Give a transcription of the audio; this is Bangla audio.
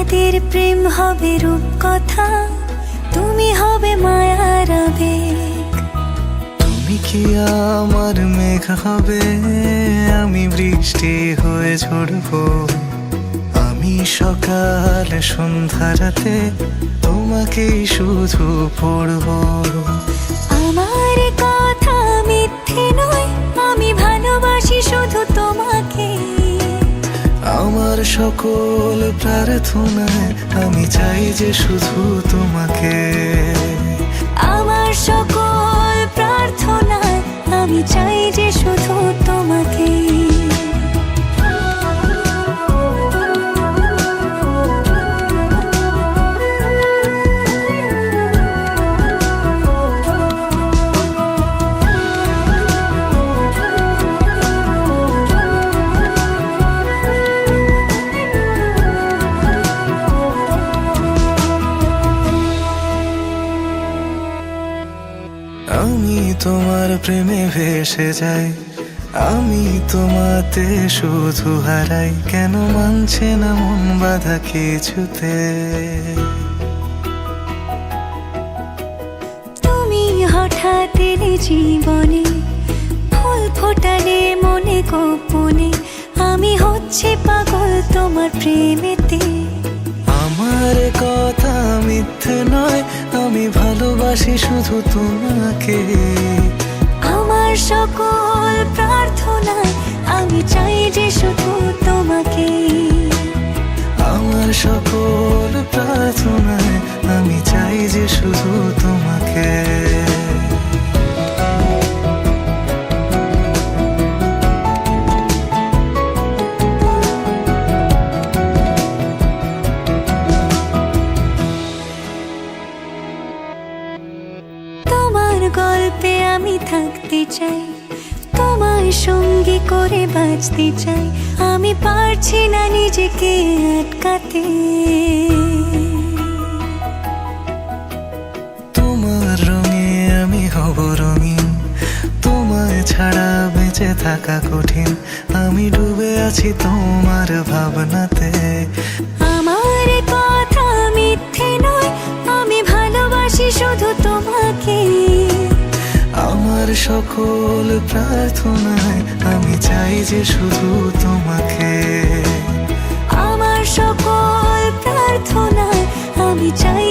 আমাদের প্রেম হবে রূপকথা, তুমি হবে মায়ার আবেগ। তুমি কি আমার মেঘ হবে, আমি বৃষ্টি হয়ে ঝরবো। আমি সকাল সন্ধ্যা রাতে তোমাকেই শুধু পড়বো। আমার কথা মিথ্যে নয়, আমি ভালোবাসি শুধু তোমাকে। আমার সকল প্রার্থনায় আমি চাই যে শুধু তোমাকে। আমার সকল প্রার্থনায় আমি চাই যে শুধু তোমাকে। আমি তোমার প্রেমে ভেসে যাই, আমি তোমাতে শুধু হারাই। কেন মানছে না মন বাধা কিছুতে? তুমি হঠাৎ এলে জীবনে, ফুল ফোটালে মনে গোপনে। আমি হচ্ছে পাগল তোমার প্রেমেতে। আমার কথা মিথ্যে নয়, আমি ভালোবাসি শুধু তোমাকে। আমার সকল প্রার্থনায় আমি চাই যে শুধু তোমাকে। আমার সকল প্রার্থনায় আমি চাই যে শুধু তোমাকে। তোমার গল্পে আমি থাকতে চাই, তোমার সঙ্গী করে বাঁচতে চাই। আমি পারছি না নিজেকে আটকাতে। তোমার রঙে আমি হব রঙিন, তোমায় ছাড়া বেঁচে থাকা কঠিন। আমি ডুবে আছি তোমার ভাবনাতে। আমার কথা মিথ্যে নয়, আমি ভালোবাসি শুধু তোমাকে। আমার সকল প্রার্থনায় আমি চাই যে শুধু তোমাকে। আমার সকল প্রার্থনায় আমি চাই